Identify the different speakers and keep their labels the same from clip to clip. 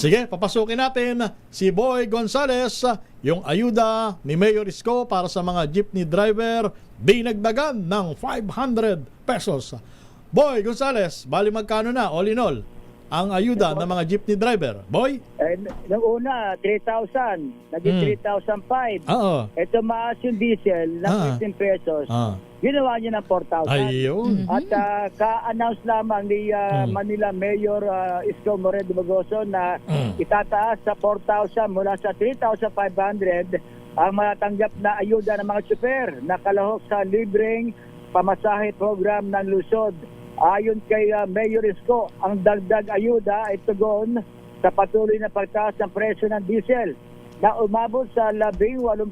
Speaker 1: Sige, papasukin natin si Boy Gonzales, yung ayuda ni Mayor Isko para sa mga jeepney driver, dinagdagan ng 500 pesos. Boy Gonzales, bali magkano na all in all ang ayuda ng mga jeepney driver? Boy?
Speaker 2: Nung una, 3,000. Naging 3,005.
Speaker 1: Oo.
Speaker 2: Ito maas yung diesel ng 15 pesos. Ginawa niya ng 4,000.
Speaker 1: Ayun.
Speaker 2: At ka-announce lamang ni Manila Mayor Isko Moreno Dumagoso na itataas sa 4,000 mula sa 3,500 ang matatanggap na ayuda ng mga tsuper na kalahok sa libreng pamasahe program ng Luzon. Ayon kay Mayor Isko, ang dagdag ayuda ay tugon sa patuloy na pagtaas ng presyo ng diesel na umabot sa 18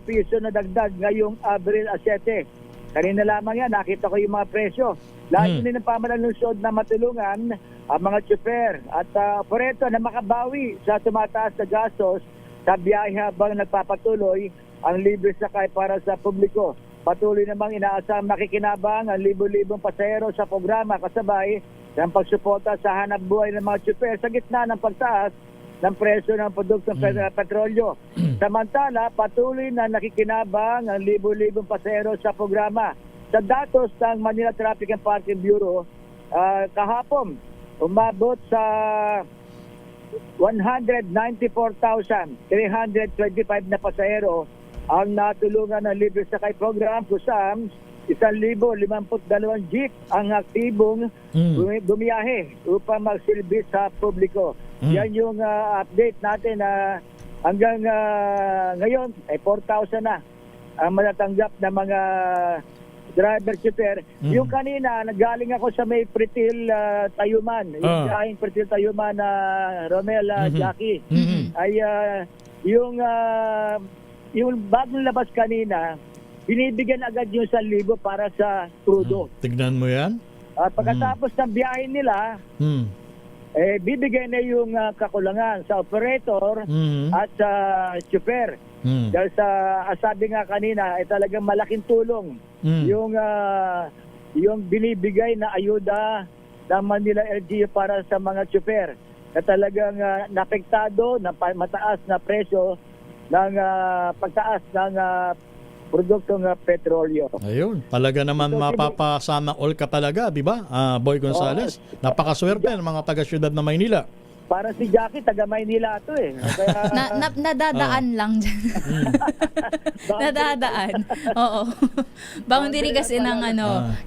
Speaker 2: piso na dagdag ngayong Abril 7. Kanina lamang yan, nakita ko yung mga presyo. Lalo din ang pamahalaan ng Luzon na matulungan ang mga tsuper at operator na makabawi sa tumataas na gastos sa biyahe habang nagpapatuloy ang libre sakay para sa publiko. Patuloy namang inaasam nakikinabang ang libo-libong pasahero sa programa kasabay ng pagsuporta sa hanap buhay ng mga tsuper sa gitna ng pagtaas ng presyo ng produktong petrolyo. Samantala, patuloy na nakikinabang ang libo-libong pasahero sa programa. Sa datos ng Manila Traffic and Parking Bureau, kahapon, umabot sa 194,325 na pasahero ang natulungan ng libre sakay program kung saan 1,052 jeep ang aktibong bumiyahe upang magsilbi sa publiko. Yan yung update natin na hanggang ngayon ay 4,000 na ang matatanggap na mga driver shipper. Yung kanina, nagaling ako sa may Pretil Tayuman. Yung dahing Pretil Tayuman na Romel Jackie. Ay yung bagong labas kanina, binibigyan agad yung 1,000 para sa crudo.
Speaker 1: Tignan mo yan.
Speaker 2: At pagkatapos ng biyahe nila, bibigyan na yung kakulangan sa operator at sa shopper. Dahil sa sabi nga kanina, ay talagang malaking tulong yung binibigay na ayuda ng Manila LGU para sa mga shopper na talagang napektado na mataas na presyo ng pagtaas ng produktong petrolyo.
Speaker 1: Ayun, talaga naman mapapasama all ka talaga, di ba? Boy Gonzales, napakaswerte ng mga taga-syudad na Maynila.
Speaker 2: Para si Jackie, taga Maynila ito eh. Kaya,
Speaker 3: nadadaan lang dyan. Nadadaan. Oo. Boundary kasi ng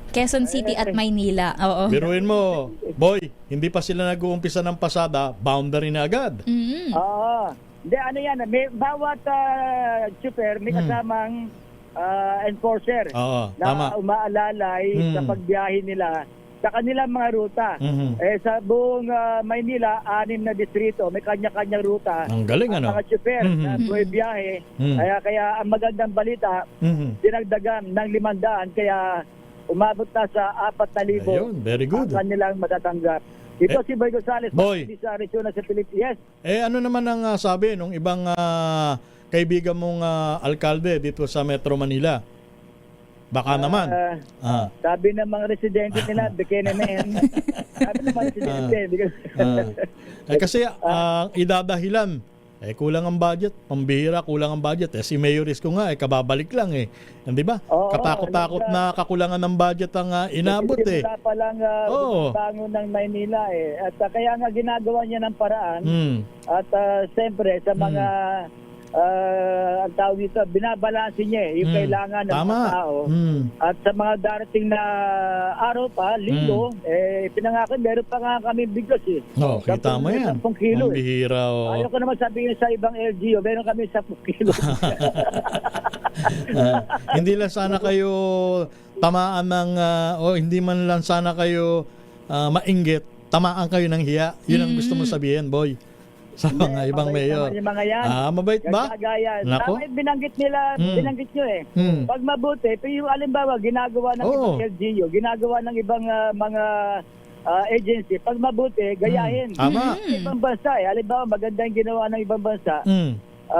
Speaker 3: Quezon City at Maynila. Oo.
Speaker 1: Biruin mo, Boy, hindi pa sila nag-uumpisa ng pasada, boundary na agad.
Speaker 2: Oo. Hindi, ano yan, bawat shopper may kasamang enforcer na umaalalay sa pagbiyahe nila sa kanilang mga ruta. Sa buong Maynila, 6 na distrito, may kanya-kanyang ruta.
Speaker 1: Ang galing, ano?
Speaker 2: Mga shopper na biyahe. Kaya ang magandang balita, dinagdagan ng 500, kaya umabot na sa 4,000
Speaker 1: Ayun, very good.
Speaker 2: ang kanilang matatanggap. Ito si Boy Gonzales,
Speaker 1: Boy.
Speaker 2: sa Arizona sa Pilipinas. Yes.
Speaker 1: Ano naman ang sabi nung ibang kaibigan mong alkalde dito sa Metro Manila? Baka naman.
Speaker 2: Sabi ng mga residente nila, Bekenemen. Sabi ng mga residente.
Speaker 1: Kasi idadahilan, kulang ang budget, pambihira, kulang ang budget. Si Mayor Isko nga, kababalik lang Di ba? Katakot-takot na kakulangan ng budget ang inabot
Speaker 2: Wala pa lang bangon ng Maynila At kaya nga ginagawa niya ng paraan. At siyempre sa mga ang tawag dito, binabalanse niya yung kailangan ng mga tao. At sa mga darating na araw pa, linggo, pinangako, meron pa nga kami bigos
Speaker 1: kita mo yan.
Speaker 2: 10 kilo
Speaker 1: Ang bihira.
Speaker 2: Ayaw ko naman sabihin sa ibang LGU, meron kami 10 kilo.
Speaker 1: Hindi lang sana kayo tamaan ng, hindi man lang sana kayo mainggit, tamaan kayo ng hiya. Yun ang gusto mo sabihin, Boy. Sa mga ibang mayor.
Speaker 2: Mga yan.
Speaker 1: Mabait ba?
Speaker 2: Nako? Binanggit nila, binanggit nyo Pag mabuti, pero yung alimbawa, ginagawa ng ibang LGU, ginagawa ng ibang mga agency, pag mabuti, gayahin.
Speaker 1: Tama.
Speaker 2: Ibang bansa alimbawa, maganda yung ginawa ng ibang bansa.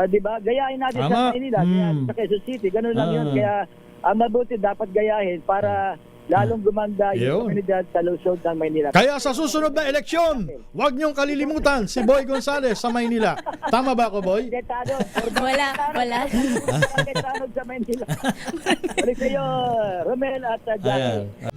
Speaker 2: Di ba? Gayahin natin sa Manila, sa Quezon City, ganun lang yun. Kaya ang mabuti dapat gayahin para lalong gumanda
Speaker 1: Yun.
Speaker 2: yung komunidad sa lungsod ng Maynila.
Speaker 1: Kaya sa susunod na eleksyon, huwag niyong kalilimutan si Boy Gonzales sa Maynila. Tama ba ako, Boy?
Speaker 2: Detado.
Speaker 3: Wala.
Speaker 2: Detado sa Maynila. Balik sa'yo, Romel at Jack.
Speaker 1: Ayan.